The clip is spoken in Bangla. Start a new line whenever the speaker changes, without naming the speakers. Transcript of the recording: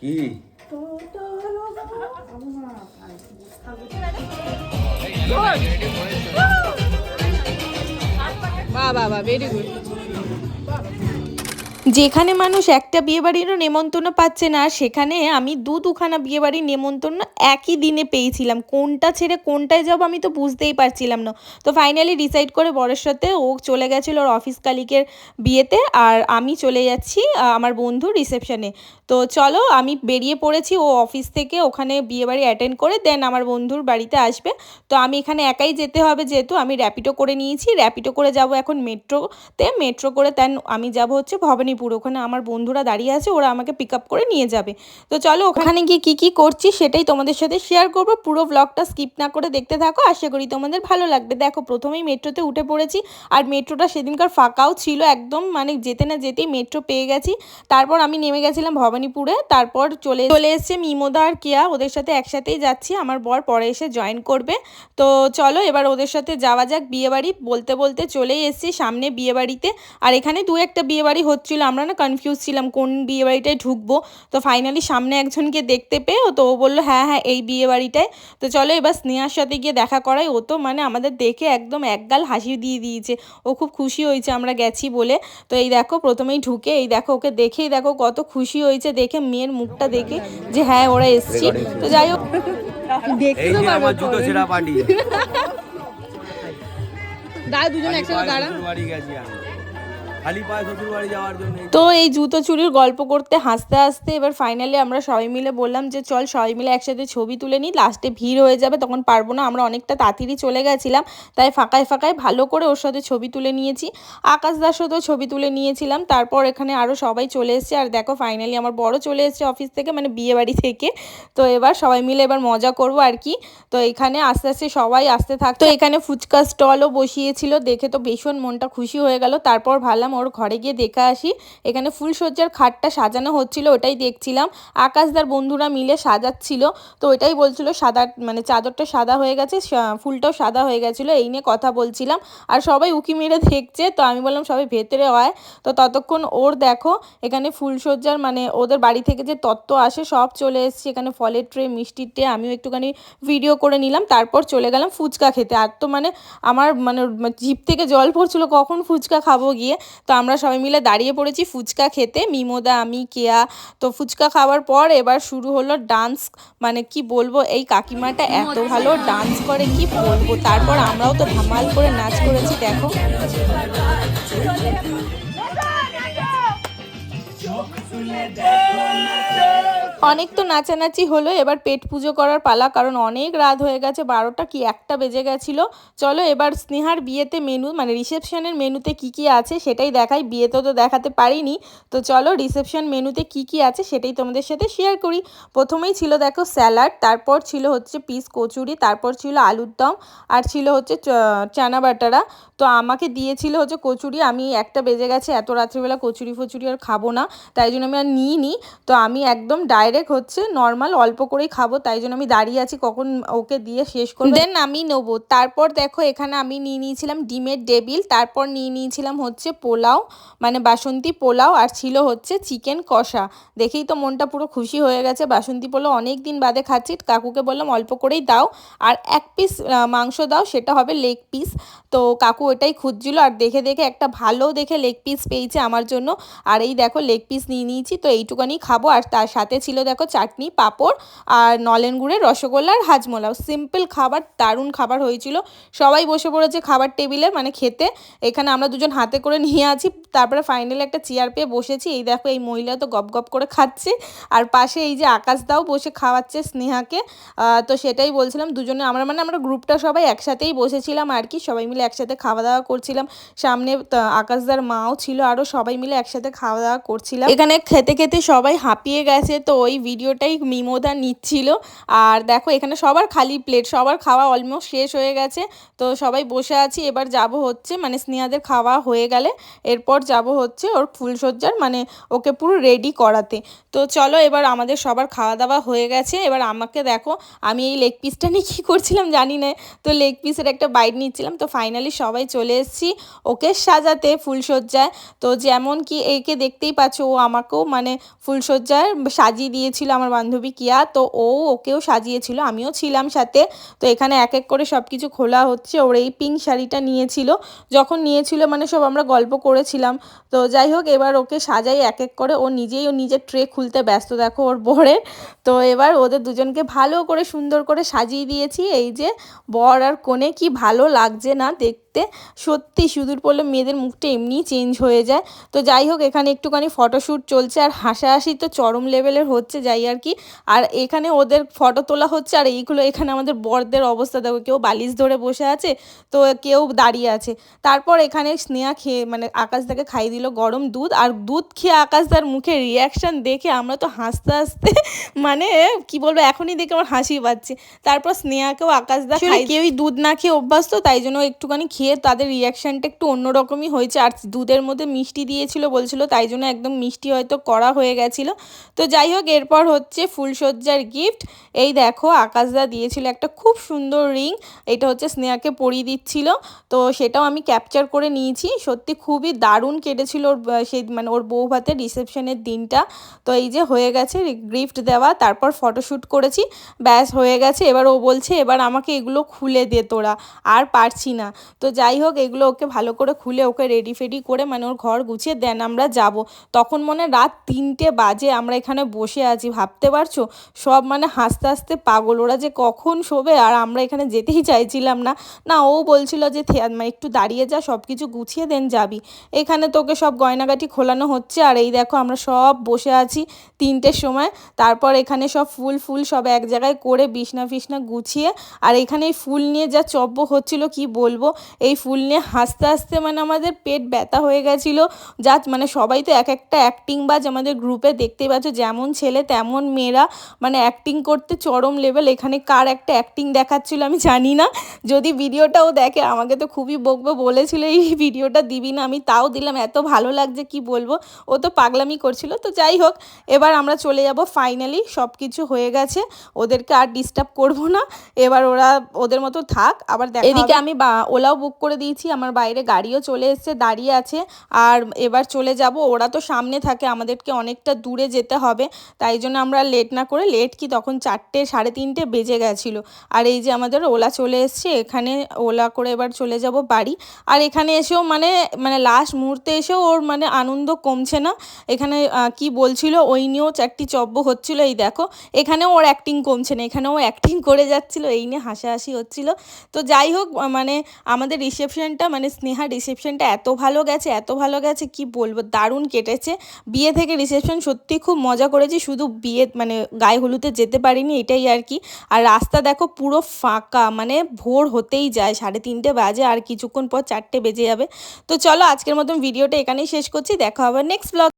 কি
বাহ বাহ বাহ, ভেরি গুড। যেখানে মানুষ একটা বিয়েবাড়িরও নেমন্তন্ন পাচ্ছে না, সেখানে আমি দুখানা বিয়েবাড়ির নেমন্তন্ন একই দিনে পেয়েছিলাম। কোনটা ছেড়ে কোনটায় যাব আমি তো বুঝতেই পারছিলাম না। তো ফাইনালি ডিসাইড করে বরের সাথে ও চলে গেছিলো ওর অফিস কালিকের বিয়েতে, আর আমি চলে যাচ্ছি আমার বন্ধুর রিসেপশনে। তো চলো, আমি বেরিয়ে পড়েছি ও অফিস থেকে ওখানে বিয়েবাড়ি অ্যাটেন্ড করে দেন আমার বন্ধুর বাড়িতে আসবে। তো আমি এখানে একাই যেতে হবে, যেহেতু আমি র্যাপিডো করে নিয়েছি। র্যাপিডো করে যাব এখন মেট্রোতে, মেট্রো করে দেন আমি যাব হচ্ছে ভবানীপুর। ওখানে আমার বন্ধুরা দাঁড়িয়ে আছে, ওরা আমাকে পিক আপ করে নিয়ে যাবে। তো চলো ওখানে গিয়ে কী করছি সেটাই তোমাদের সাথে শেয়ার করবো। পুরো ব্লগটা স্কিপ না করে দেখতে থাকো, আশা করি তোমাদের ভালো লাগবে। দেখো, প্রথমেই মেট্রোতে উঠে পড়েছি, আর মেট্রোটা সেদিনকার ফাঁকাও ছিল একদম, মানে যেতে না যেতেই মেট্রো পেয়ে গেছি। তারপর আমি নেমে গেছিলাম ভবানীপুরে। তারপর চলে এসছে মিমোদা আর কেয়া, ওদের সাথে একসাথেই যাচ্ছি। আমার বর পরে এসে জয়েন করবে। তো চলো এবার ওদের সাথে যাওয়া যাক বিয়েবাড়ি। বলতে বলতে চলেই এসছি সামনে বিয়েবাড়িতে। আর এখানে দু একটা বিয়েবাড়ি হচ্ছিল, আমরা না কনফিউজ ছিলাম কোন বিয়েবাড়িটায় ঢুকবো। তো ফাইনালি সামনে একজনকে দেখতে পেয়ে তো ও বললো হ্যাঁ হ্যাঁ এই বিয়েবাড়িটায়। তো চলো এবার স্নেহার সাথে গিয়ে দেখা করাই। ও তো মানে আমাদের দেখে একদম একগাল হাসি দিয়ে দিয়েছে, ও খুব খুশি হয়েছে আমরা গেছি বলে। তো এই দেখো প্রথমেই ঢুকে এই দেখো ওকে দেখেই দেখো কত খুশি হয়েছে, দেখে মেয়ের মুখটা দেখে যে হ্যাঁ ওরা এসছি। তো যাই হোক,
এই যে আমার জুতো ছেঁড়া পার্টি
দাঁড়া দুজন একসাথে দাঁড়া।
বাড়ি গেছি আমি খালি পায়ে শ্বশুর বাড়ি যাওয়ার জন্য।
তো এই জুতো চুরির গল্প করতে হাসতে হাসতে এবার ফাইনালি আমরা সবাই মিলে বললাম যে চল সবাই মিলে একসাথে ছবি তুলে নিই, লাস্টে ভিড় হয়ে যাবে তখন পারবো না। আমরা অনেকটা তাড়াতাড়ি চলে গেছিলাম, তাই ফাঁকায় ফাঁকায় ভালো করে ওর সাথে ছবি তুলে নিয়েছি। আকাশ দার সাথেও ছবি তুলে নিয়েছিলাম। তারপর এখানে আরও সবাই চলে এসছে, আর দেখো ফাইনালি আমার বড় চলে এসছে অফিস থেকে, মানে বিয়ে বাড়ি থেকে। তো এবার সবাই মিলে এবার মজা করবো আর কি। তো এখানে আস্তে আস্তে সবাই আসতে থাকতো। এখানে ফুচকা স্টলও বসিয়েছিল, দেখে তো ভীষণ মনটা খুশি হয়ে গেল। তারপর ভাবলাম ওর ঘরে গিয়ে দেখে আসি। এখানে ফুলসজ্জার খাটটা সাজানো হচ্ছিল, ওটাই দেখছিলাম। আকাশদার বন্ধুরা মিলে সাজাচ্ছিল, তো ওইটাই বলছিল সাদা মানে চাদরটা সাদা হয়ে গেছে, ফুলটাও সাদা হয়ে গেছিলো, এই নিয়ে কথা বলছিলাম। আর সবাই উকি মেরে দেখছে, তো আমি বললাম সবাই ভেতরে হয়। তো ততক্ষণ ওর দেখো এখানে ফুলসজ্জার মানে ওদের বাড়ি থেকে যে তত্ত্ব আসে সব চলে এসছে। এখানে ফলের ট্রে, মিষ্টির ট্রে, আমিও একটুখানি ভিডিও করে নিলাম। তারপর চলে গেলাম ফুচকা খেতে। আর তো মানে আমার মানে জিভ থেকে জল পড়ছিল কখন ফুচকা খাবো গিয়ে। তো আমরা সবাই মিলে দাঁড়িয়ে পড়েছি ফুচকা খেতে, মিমোদা, আমি, কেয়া। তো ফুচকা খাওয়ার পর এবার শুরু হলো ডান্স। মানে কি বলবো, এই কাকিমাটা এত ভালো ডান্স করে কি বলবো। তারপর আমরাও তো ধামাল করে নাচ করেছি দেখো। অনেক তো নাচানাচি হলো, এবার পেট পুজো করার পালা, কারণ অনেক রাত হয়ে গেছে, 12টা কি 1টা বেজে গেছিলো। চলো এবার স্নেহার বিয়েতে মেনু মানে রিসেপশনের মেনুতে কি আছে সেটাই দেখাই, বিয়েতে তো দেখাতে পারিনি। তো চলো রিসেপশন মেনুতে কি আছে সেটাই তোমাদের সাথে শেয়ার করি। প্রথমেই ছিল দেখো স্যালাড, তারপর ছিল হচ্ছে পিস কচুরি, তারপর ছিল আলুর দম, আর ছিল হচ্ছে চানা বাটারা। তো আমাকে দিয়েছিল হচ্ছে কচুরি, আমি 1টা বেজে গেছে, এত রাত্রিবেলা কচুরি ফচুরি আর খাবো না, তাই জন্য আমি আর নিইনি। তো আমি একদম ডাইরেক্ট হচ্ছে নর্মাল অল্প করেই খাবো, তাই জন্য আমি দাঁড়িয়ে আছি কখন ওকে দিয়ে শেষ করবো দেন আমি নেবো। তারপর দেখো এখানে আমি নিয়ে নিয়েছিলাম ডিমের ডেবিল, তারপর নিয়ে নিয়েছিলাম হচ্ছে পোলাও মানে বাসন্তী পোলাও, আর ছিল হচ্ছে চিকেন কষা। দেখেই তো মনটা পুরো খুশি হয়ে গেছে, বাসন্তী পোলাও অনেক দিন বাদে খাচ্ছি। কাকুকে বললাম অল্প করেই দাও, আর 1 পিস মাংস দাও, সেটা হবে লেগ পিস। তো কাকু ওটাই খুঁজছিল, আর দেখে দেখে একটা ভালো দেখে লেগ পিস পেয়েছে আমার জন্য। আর এই দেখো লেগ পিস নিয়ে নিয়েছি, তো এইটুকানি খাবো। আর তার সাথে ছিল দেখো চাটনি, পাঁপড়, আর নলেন গুড়ের রসগোল্লা আর হাজমোলাও। সিম্পল খাবার, দারুণ খাবার হয়েছিল। সবাই বসে পড়েছে খাবার টেবিলে মানে খেতে। এখানে আমরা দুজন হাতে করে নিয়ে আছি। তারপরে ফাইনালি একটা চেয়ার পেয়ে বসেছি। এই দেখো এই মহিলা তো গপ গপ করে খাচ্ছে, আর পাশে এই যে আকাশ দাও বসে খাওয়াচ্ছে স্নেহাকে। তো সেটাই বলছিলাম, দুজনে আমরা গ্রুপটা সবাই একসাথেই বসেছিলাম আর কি, সবাই মিলে একসাথে খাওয়া দাওয়া করছিলাম। সামনে আকাশদার মাও ছিল, আরও সবাই মিলে একসাথে খাওয়া দাওয়া করছিলাম। এখানে খেতে খেতে সবাই হাঁপিয়ে গেছে, তো ওই ভিডিওটাই মিমোদা নিচ্ছিল। আর দেখো এখানে সবার খালি প্লেট, সবার খাওয়া অলমোস্ট শেষ হয়ে গেছে। তো সবাই বসে আছি, এবার যাব হচ্ছে মানে স্নেহাদের খাওয়া হয়ে গেলে এরপর যাব হচ্ছে ওর ফুলসজ্জার মানে ওকে পুরো রেডি করাতে। তো চলো এবার আমাদের সবার খাওয়া দাওয়া হয়ে গেছে। এবার আমাকে দেখো আমি এই লেগ পিসটা নিয়ে কী করছিলাম জানি না, তো লেগ পিসের একটা বাইট নিচ্ছিলাম। তো ফাইনালি সবাই চলে এসেছি ওকে সাজাতে ফুলসজ্জায়। তো যেমন কি একে দেখতেই পাচ্ছ, ও আমাকেও মানে ফুলসজ্জায় সাজিয়ে দিয়েছিল আমার বান্ধবী কিয়া। তো ওকেও সাজিয়েছিল, আমিও ছিলাম সাথে। তো এখানে এক এক করে সব কিছু খোলা হচ্ছে। ওর এই পিঙ্ক শাড়িটা নিয়েছিল, যখন নিয়েছিল মানে সব আমরা গল্প করেছিলাম। তো যাই হোক, এবার ওকে সাজাই এক এক করে। ও নিজের ট্রে খুলতে ব্যস্ত, দেখো ওর বরের। তো এবার ওদের দুজনকে ভালো করে সুন্দর করে সাজিয়ে দিয়েছি। এই যে বর আর কনে, কি ভালো লাগছে না দেখতে। সত্যি সিঁদুর পরলে মেয়েদের মুখটা এমনিই চেঞ্জ হয়ে যায়। তো যাই হোক, এখানে একটুখানি ফটোশ্যুট চলছে আর হাসাহাসি তো চরম লেভেলের হচ্ছে যাই আর কি। আর এখানে ওদের ফটো তোলা হচ্ছে, আর এইগুলো এখানে আমাদের বরদের অবস্থা দেখো, কেউ বালিশ ধরে বসে আছে, তো কেউ দাঁড়িয়ে আছে। তারপর এখানে স্নেহা খেয়ে মানে আকাশদাকে খাইয়ে দিল গরম দুধ, আর দুধ খেয়ে আকাশদার মুখে রিয়াকশান দেখে আমরা তো হাসতে হাসতে মানে কি বলবো, এখনই দেখে আমার হাসি পাচ্ছে। তারপর স্নেহাকেও আকাশদা খাই, কেউই দুধ না খেয়ে অভ্যাস, তো তাই জন্য একটুখানি খেয়ে তাদের রিয়াকশানটা একটু অন্যরকমই হয়েছে। আর দুধের মধ্যে মিষ্টি দিয়েছিল বলছিল, তাই জন্য একদম মিষ্টি হয়তো করা হয়ে গেছিলো। তো যাই হোক, এরপর হচ্ছে ফুলসজ্জার গিফট। এই দেখো আকাশদা দিয়েছিল একটা খুব সুন্দর রিং, এটা হচ্ছে স্নেহাকে পরিয়ে দিচ্ছিল। তো সেটাও আমি ক্যাপচার করে নিয়েছি। সত্যি খুবই দারুণ কেটেছিল ওর সেই মানে ওর বউ ভাতের রিসেপশনের দিনটা। তো এই যে হয়ে গেছে গিফট দেওয়া, তারপর ফটোশ্যুট করেছি, ব্যাস হয়ে গেছে। এবার ও বলছে এবার আমাকে এগুলো খুলে দে তোরা, আর পারছি না। তো যাই হোক, এগুলো ওকে ভালো করে খুলে ওকে রেডি ফেডি করে মানে ওর ঘর গুছিয়ে দেন আমরা যাব। তখন মনে রাত 3টে বাজে, আমরা এখানে বসে আছি, ভাবতে পারছো? সব মানে হাসতে হাসতে পাগল, ওরা যে কখন শোবে, আর আমরা এখানে যেতেই চাইছিলাম না। না, ও বলছিল যে মানে একটু দাঁড়িয়ে যা, সব কিছু গুছিয়ে দেন যাবি। এখানে তোকে সব গয়নাগাটি খোলানো হচ্ছে, আর এই দেখো আমরা সব বসে আছি 3টের সময়। তারপর এখানে সব ফুল সব এক জায়গায় করে বিছনা ফিছনা গুছিয়ে, আর এখানে এই ফুল নিয়ে যা চব্য হচ্ছিল কি বলবো, এই ফুল নিয়ে হাসতে হাসতে মানে আমাদের পেট ব্যথা হয়ে গেছিলো। যা মানে সবাই তো এক একটা অ্যাক্টিং বাজ আমাদের গ্রুপে, দেখতেই পাচ্ছ যেমন ছেলে তেমন মেয়েরা মানে অ্যাক্টিং করতে চরম লেভেল। এখানে কার একটা অ্যাক্টিং দেখাচ্ছিল আমি জানি না, যদি ভিডিওটাও দেখে আমাকে তো খুবই বকবে, বলেছিল এই ভিডিওটা দিবি না, আমি তাও দিলাম, এত ভালো লাগছে কি বলবো। ও তো পাগলামি করছিল। তো যাই হোক, এবার আমরা চলে যাব, ফাইনালি সব কিছু হয়ে গেছে, ওদেরকে আর ডিস্টার্ব করব না। এবার ওরা ওদের মতো থাক, আবার দেখা হবে। এদিকে আমি ওলাও বুক করে দিয়েছি, আমার বাইরে গাড়িও চলে এসেছে, দাঁড়িয়ে আছে। আর এবার চলে যাব, ওরা তো সামনে থাকে, আমাদেরকে অনেকটা দূরে যেতে হবে, তাই জন্য আমরা লেট না করে, লেট কি তখন 4টে 3:30 বেজে গেছিলো। আর এই যে আমাদের ওলা চলে এসছে, এখানে ওলা করে এবার চলে যাব বাড়ি। আর এখানে এসেও মানে লাস্ট মুহূর্তে এসেও ওর মানে আনন্দ কমছে না। এখানে কি বলছিল ওই নিয়েও 4টি চব্য হচ্ছিল। এই দেখো এখানেও ওর অ্যাক্টিং কমছে না, এখানেও অ্যাক্টিং করে যাচ্ছিল, এই নিয়ে হাসাহাসি হচ্ছিল। তো যাই হোক, মানে আমাদের রিসেপশনটা মানে স্নেহার রিসেপশনটা এত ভালো গেছে কি বলবো, দারুণ কেটেছে। বিয়ে থেকে রিসেপশন সত্যি খুব মজা করেছি, শুধু বিয়ে মানে গায়ে হলুদে যেতে পারিনি, এটাই আর কি। আর রাস্তা দেখো পুরো ফাঁকা, মানে ভোর হতেই যায়, 3:30 বাজে, আর কিছুক্ষণ পর 4টে বেজে যাবে। তো চলো আজকের মতন ভিডিওটা এখানেই শেষ করছি, দেখা হবে নেক্সট ব্লগ।